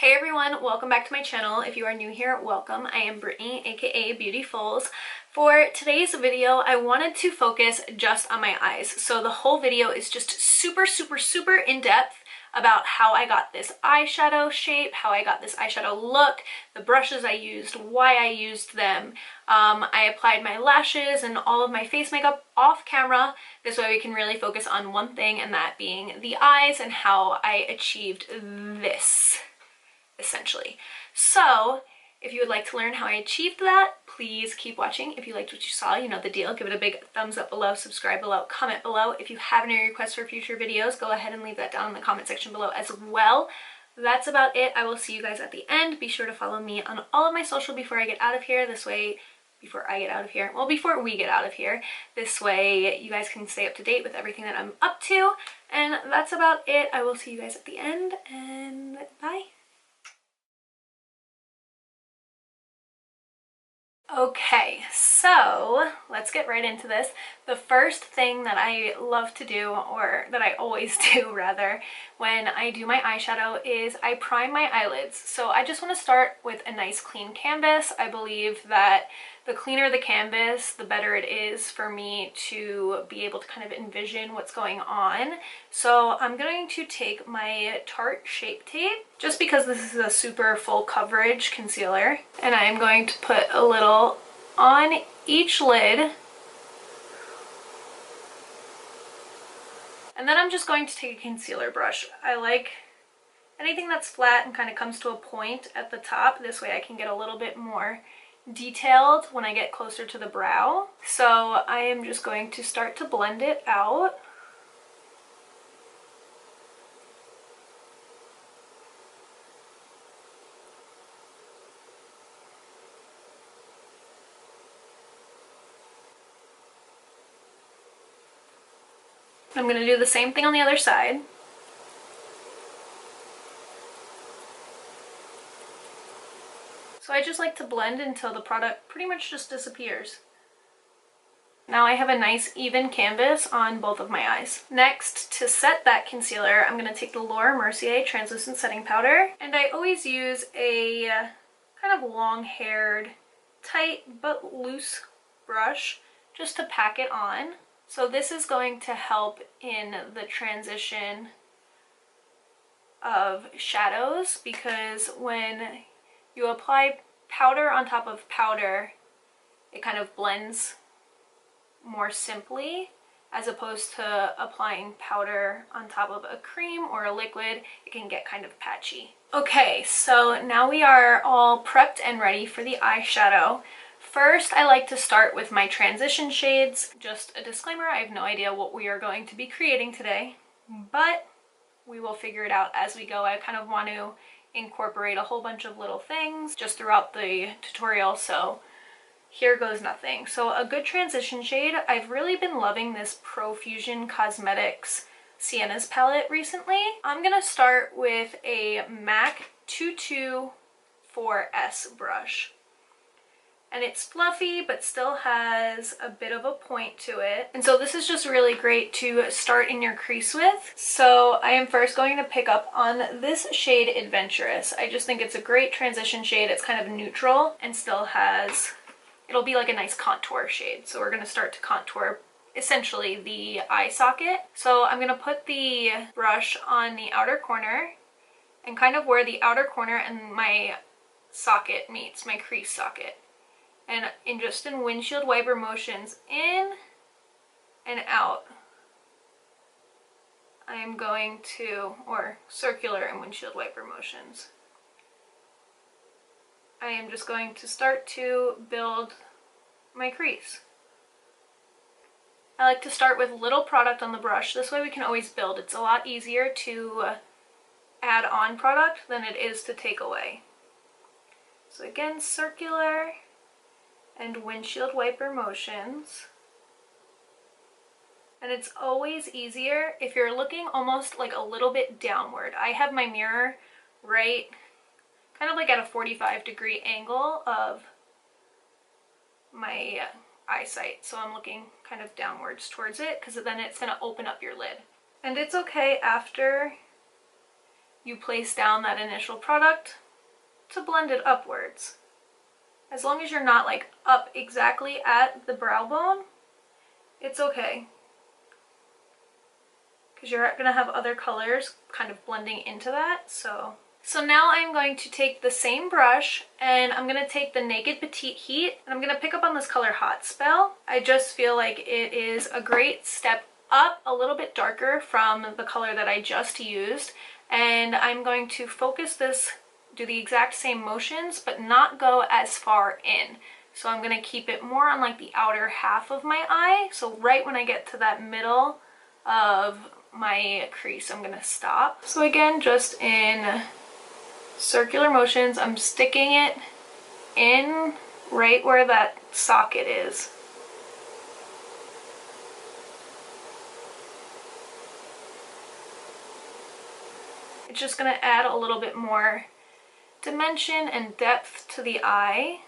Hey everyone, welcome back to my channel. If you are new here, welcome. I am Brittany, aka Beautifoles. For today's video, I wanted to focus just on my eyes. So the whole video is just super in-depth about how I got this eyeshadow shape, how I got this eyeshadow look, the brushes I used, why I used them. I applied my lashes and all of my face makeup off camera. This way we can really focus on one thing, and that being the eyes and how I achieved this, essentially. So if you would like to learn how I achieved that, please keep watching. If you liked what you saw, you know the deal. Give it a big thumbs up below, subscribe below, comment below. If you have any requests for future videos, go ahead and leave that down in the comment section below as well. That's about it. I will see you guys at the end. Be sure to follow me on all of my social before I get out of here. This way, before we get out of here, this way you guys can stay up to date with everything that I'm up to. And that's about it. I will see you guys at the end, and bye. Okay, so let's get right into this. The first thing that I love to do, or that I always do rather, when I do my eyeshadow is I prime my eyelids. So I just want to start with a nice clean canvas. I believe that the cleaner the canvas, the better it is for me to be able to kind of envision what's going on. So I'm going to take my Tarte Shape Tape, just because this is a super full coverage concealer, and I am going to put a little on each lid. And then I'm just going to take a concealer brush. I like anything that's flat and kind of comes to a point at the top. This way I can get a little bit more detailed when I get closer to the brow. So I am just going to start to blend it out. I'm going to do the same thing on the other side. So I just like to blend until the product pretty much just disappears. Now I have a nice even canvas on both of my eyes. Next, to set that concealer, I'm going to take the Laura Mercier Translucent Setting Powder. And I always use a kind of long-haired, tight but loose brush just to pack it on. So this is going to help in the transition of shadows, because when you apply powder on top of powder, it kind of blends more simply, as opposed to applying powder on top of a cream or a liquid. It can get kind of patchy. Okay, so now we are all prepped and ready for the eyeshadow. First, I like to start with my transition shades. Just a disclaimer, I have no idea what we are going to be creating today, but we will figure it out as we go. I kind of want to incorporate a whole bunch of little things just throughout the tutorial, so here goes nothing. So a good transition shade, I've really been loving this Profusion Cosmetics Sienna's palette recently. I'm gonna start with a MAC 224S brush. And it's fluffy, but still has a bit of a point to it. And so this is just really great to start in your crease with. So I am first going to pick up on this shade Adventurous. I just think it's a great transition shade. It's kind of neutral and still has, it'll be like a nice contour shade. So we're gonna start to contour essentially the eye socket. So I'm gonna put the brush on the outer corner and kind of where the outer corner and my socket meets, my crease socket. And just in windshield wiper motions, in and out, I am going to, or circular and windshield wiper motions, I am just going to start to build my crease. I like to start with little product on the brush. This way we can always build. It's a lot easier to add on product than it is to take away. So again, circular and windshield wiper motions. And it's always easier if you're looking almost like a little bit downward. I have my mirror right kind of like at a 45-degree angle of my eyesight. So I'm looking kind of downwards towards it, because then it's going to open up your lid. And it's okay after you place down that initial product to blend it upwards. As long as you're not like up exactly at the brow bone, it's okay. Because you're going to have other colors kind of blending into that. So now I'm going to take the same brush and I'm going to take the Naked Petite Heat and I'm going to pick up on this color Hot Spell. I just feel like it is a great step up, a little bit darker from the color that I just used. And I'm going to focus this, do the exact same motions, but not go as far in. So I'm going to keep it more on like the outer half of my eye. So right when I get to that middle of my crease, I'm going to stop. So again, just in circular motions, I'm sticking it in right where that socket is. It's just going to add a little bit more dimension and depth to the eye.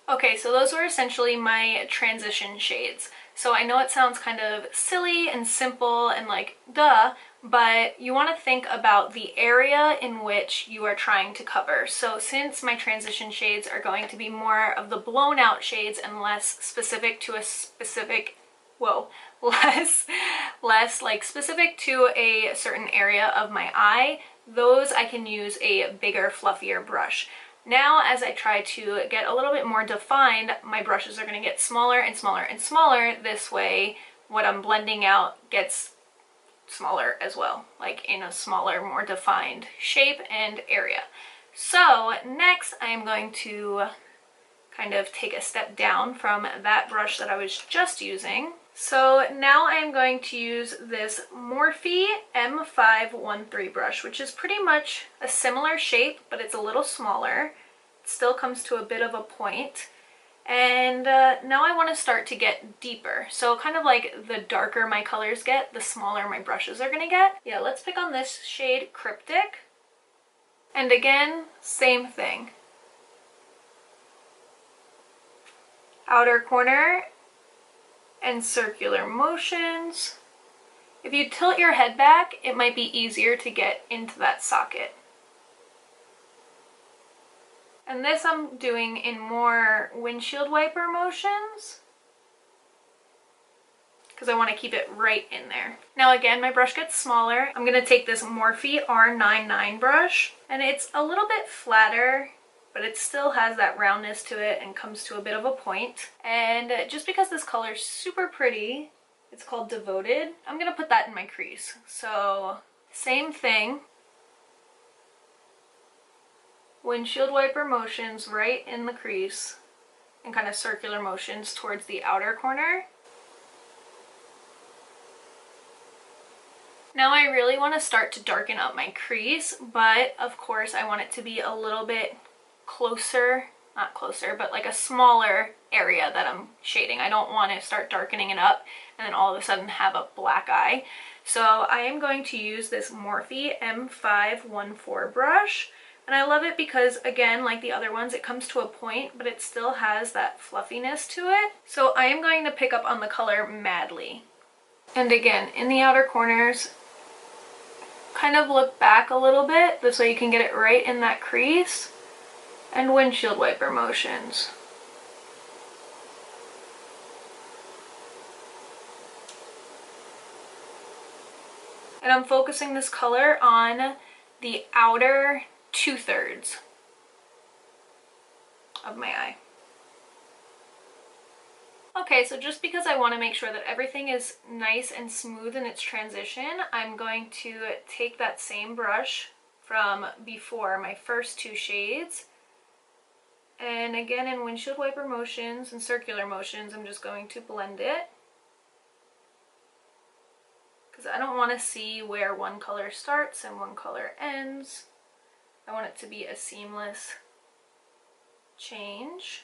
Okay, so those were essentially my transition shades. So I know it sounds kind of silly and simple and like duh, but you want to think about the area in which you are trying to cover. So since my transition shades are going to be more of the blown out shades and less specific to a specific, less like specific to a certain area of my eye, those I can use a bigger, fluffier brush. Now, as I try to get a little bit more defined, my brushes are going to get smaller and smaller and smaller. This way, what I'm blending out gets smaller as well, like in a smaller, more defined shape and area. So next, I am going to kind of take a step down from that brush that I was just using. So now I'm going to use this Morphe M513 brush, which is pretty much a similar shape, but it's a little smaller. It still comes to a bit of a point. And now I want to start to get deeper. So kind of like the darker my colors get, the smaller my brushes are going to get. Yeah, let's pick on this shade Cryptic. And again, same thing. Outer corner and circular motions. If you tilt your head back, it might be easier to get into that socket. And this I'm doing in more windshield wiper motions because I want to keep it right in there. Now again, my brush gets smaller. I'm going to take this Morphe R99 brush, and it's a little bit flatter, but it still has that roundness to it and comes to a bit of a point. And just because this color is super pretty, it's called Devoted, I'm going to put that in my crease. So same thing. Windshield wiper motions right in the crease and kind of circular motions towards the outer corner. Now I really want to start to darken up my crease, but of course I want it to be a little bit closer, not closer, but like a smaller area that I'm shading. I don't want to start darkening it up and then all of a sudden have a black eye. So I am going to use this Morphe M514 brush. And I love it because, again, like the other ones, it comes to a point, but it still has that fluffiness to it. So I am going to pick up on the color Madly. And again, in the outer corners, kind of look back a little bit. This way you can get it right in that crease. And windshield wiper motions. And I'm focusing this color on the outer 2/3 of my eye. Okay, so just because I want to make sure that everything is nice and smooth in its transition, I'm going to take that same brush from before, my first two shades, and again in windshield wiper motions and circular motions, I'm just going to blend it. Because I don't want to see where one color starts and one color ends. I want it to be a seamless change.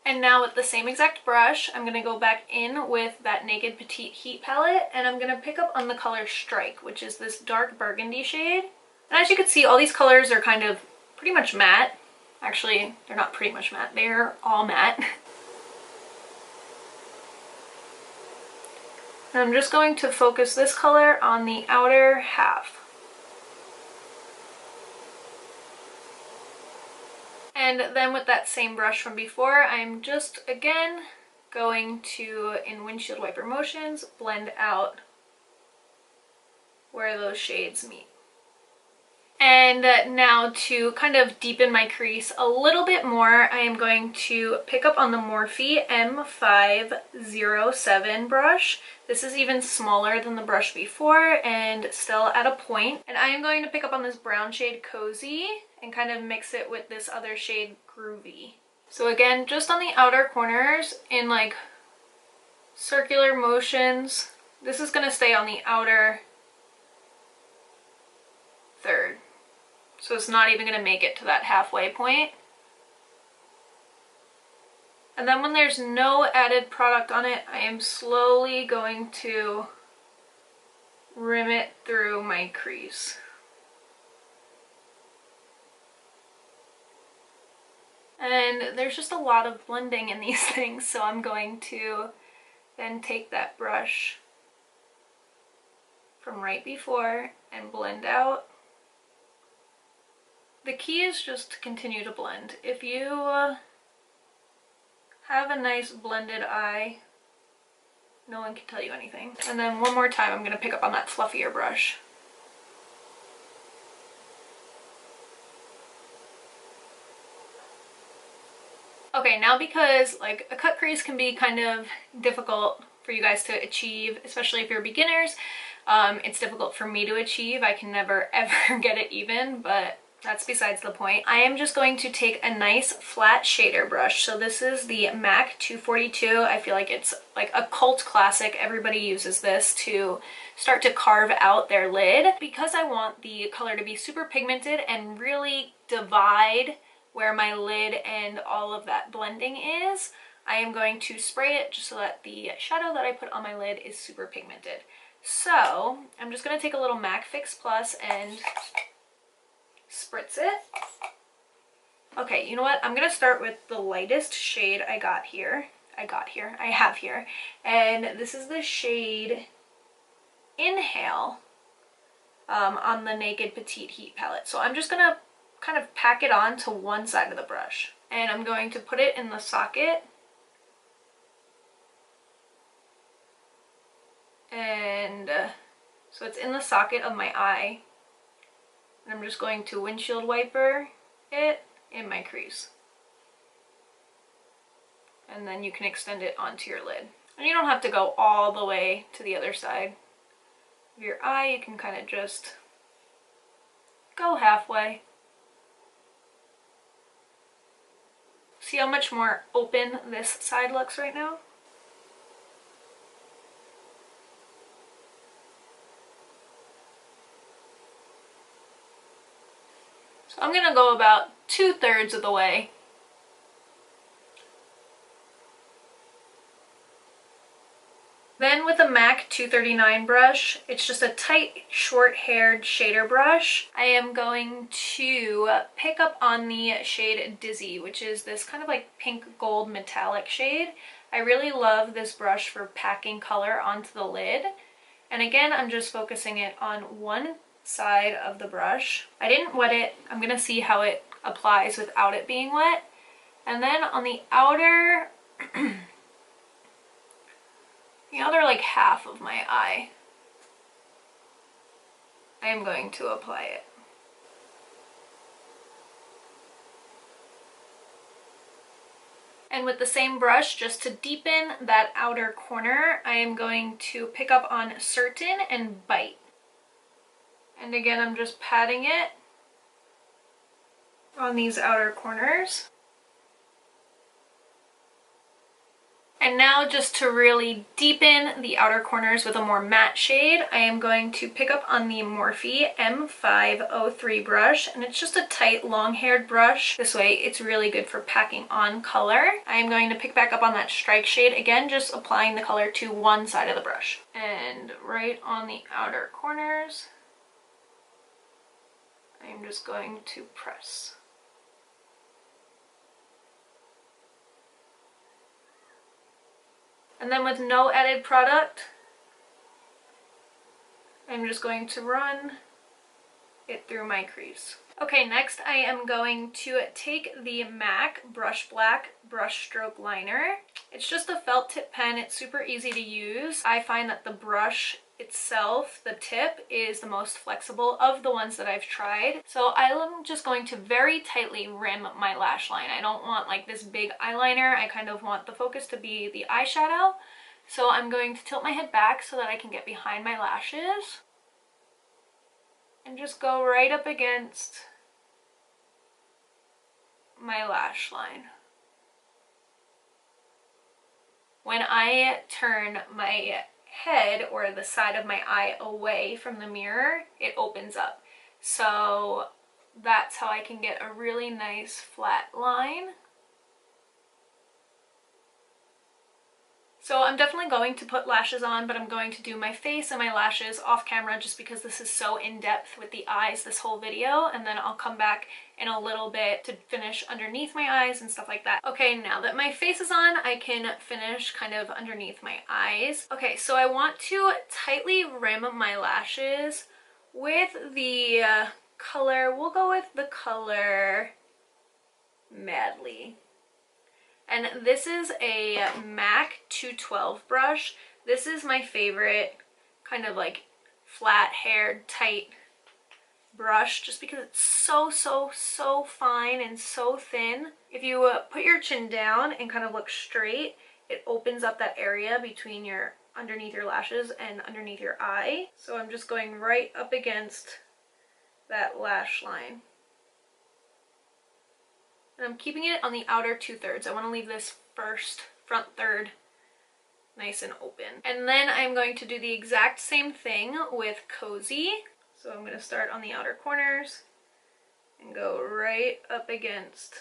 And now with the same exact brush, I'm going to go back in with that Naked Petite Heat palette, and I'm going to pick up on the color Strike, which is this dark burgundy shade. And as you can see, all these colors are kind of pretty much matte. Actually, they're not pretty much matte, they're all matte. And I'm just going to focus this color on the outer half. And then with that same brush from before, I'm just, again, going to, in windshield wiper motions, blend out where those shades meet. And now to kind of deepen my crease a little bit more, I am going to pick up on the Morphe M507 brush. This is even smaller than the brush before and still at a point. And I am going to pick up on this brown shade Cozy and kind of mix it with this other shade Groovy. So again, just on the outer corners in like circular motions. This is going to stay on the outer third. So it's not even going to make it to that halfway point. And then when there's no added product on it, I am slowly going to rim it through my crease. And there's just a lot of blending in these things, so I'm going to then take that brush from right before and blend out. The key is just to continue to blend. If you have a nice blended eye, no one can tell you anything. And then one more time, I'm going to pick up on that fluffier brush. Okay, now because like a cut crease can be kind of difficult for you guys to achieve, especially if you're beginners, it's difficult for me to achieve. I can never ever get it even, but that's besides the point. I am just going to take a nice flat shader brush. So this is the MAC 242. I feel like it's like a cult classic. Everybody uses this to start to carve out their lid. Because I want the color to be super pigmented and really divide where my lid and all of that blending is, I am going to spray it just so that the shadow that I put on my lid is super pigmented. So I'm just going to take a little MAC Fix Plus and spritz it. Okay, you know what? I'm gonna start with the lightest shade I have here. And this is the shade Inhale on the Naked Petite Heat palette. So I'm just gonna kind of pack it on to one side of the brush. And I'm going to put it in the socket. And so it's in the socket of my eye. And I'm just going to windshield wiper it in my crease. And then you can extend it onto your lid. And you don't have to go all the way to the other side of your eye. You can kind of just go halfway. See how much more open this side looks right now? So I'm gonna go about 2/3 of the way. Then with a MAC 239 brush, it's just a tight, short-haired shader brush. I am going to pick up on the shade Dizzy, which is this kind of like pink gold metallic shade. I really love this brush for packing color onto the lid. And again, I'm just focusing it on one side of the brush. I didn't wet it. I'm gonna see how it applies without it being wet. And then on the outer the other like half of my eye, I am going to apply it. And with the same brush, just to deepen that outer corner, I am going to pick up on Certain and Bite. And again, I'm just patting it on these outer corners. And now just to really deepen the outer corners with a more matte shade, I am going to pick up on the Morphe M503 brush. And it's just a tight, long-haired brush. This way, it's really good for packing on color. I am going to pick back up on that strike shade. Again, just applying the color to one side of the brush. And right on the outer corners, I'm just going to press. And then with no added product, I'm just going to run it through my crease. Okay, next I am going to take the MAC Brush Black Brush Stroke Liner. It's just a felt tip pen. It's super easy to use. I find that the brush itself, the tip, is the most flexible of the ones that I've tried. So I'm just going to very tightly rim my lash line. I don't want like this big eyeliner. I kind of want the focus to be the eyeshadow. So I'm going to tilt my head back so that I can get behind my lashes. And just go right up against my lash line. When I turn my head or the side of my eye away from the mirror, it opens up. So that's how I can get a really nice flat line. So I'm definitely going to put lashes on, but I'm going to do my face and my lashes off camera just because this is so in-depth with the eyes this whole video, and then I'll come back in a little bit to finish underneath my eyes and stuff like that. Okay, now that my face is on, I can finish kind of underneath my eyes. Okay, so I want to tightly rim my lashes with the color, we'll go with the color Madly. And this is a MAC 212 brush. This is my favorite kind of like flat haired tight brush just because it's so fine and so thin. If you put your chin down and kind of look straight, it opens up that area between your underneath your lashes and underneath your eye. So I'm just going right up against that lash line. And I'm keeping it on the outer 2/3. I want to leave this first front third nice and open. And then I'm going to do the exact same thing with Cozy. So I'm going to start on the outer corners and go right up against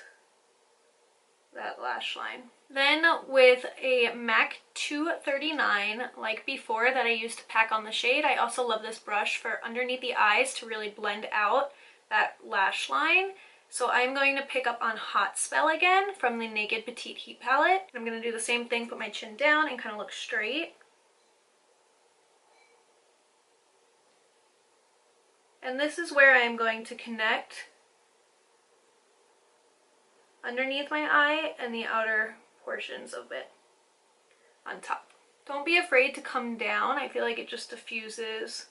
that lash line. Then with a MAC 239, like before, that I used to pack on the shade, I also love this brush for underneath the eyes to really blend out that lash line. So I'm going to pick up on Hot Spell again from the Naked Petite Heat palette. I'm going to do the same thing, put my chin down and kind of look straight. And this is where I'm going to connect underneath my eye and the outer portions of it on top. Don't be afraid to come down. I feel like it just diffuses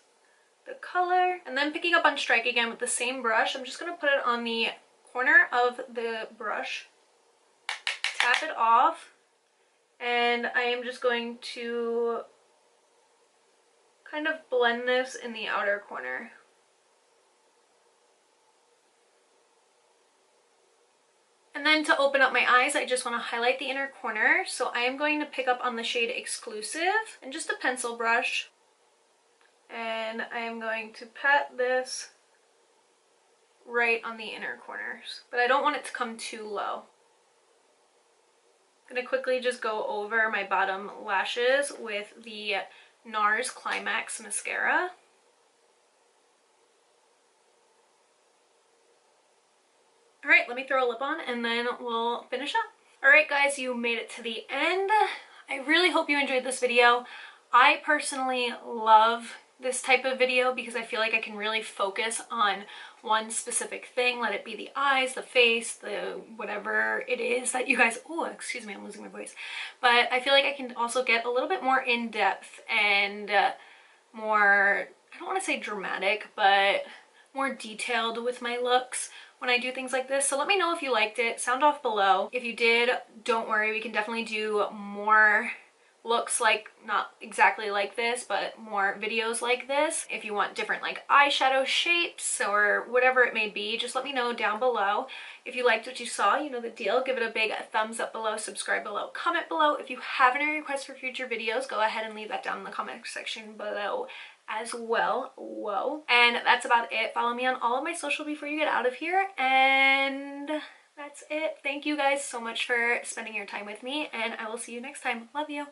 the color. And then picking up on Strike again with the same brush, I'm just going to put it on the corner of the brush, tap it off, and I am just going to kind of blend this in the outer corner. And then to open up my eyes, I just want to highlight the inner corner. So I am going to pick up on the shade Exclusive and just a pencil brush. And I am going to pat this right on the inner corners. But I don't want it to come too low. I'm going to quickly just go over my bottom lashes with the NARS Climax Mascara. Alright, let me throw a lip on and then we'll finish up. Alright guys, you made it to the end. I really hope you enjoyed this video. I personally love this type of video because I feel like I can really focus on one specific thing, let it be the eyes, the face, the whatever it is that you guys, oh excuse me, I'm losing my voice, but I feel like I can also get a little bit more in depth and more, I don't want to say dramatic, but more detailed with my looks when I do things like this. So let me know if you liked it, sound off below. If you did, don't worry, we can definitely do more looks like, not exactly like this, but more videos like this. If you want different like eyeshadow shapes or whatever it may be, just let me know down below. If you liked what you saw, you know the deal. Give it a big thumbs up below, subscribe below, comment below. If you have any requests for future videos, go ahead and leave that down in the comment section below as well. Whoa. And that's about it. Follow me on all of my social before you get out of here, and that's it. Thank you guys so much for spending your time with me, and I will see you next time. Love you.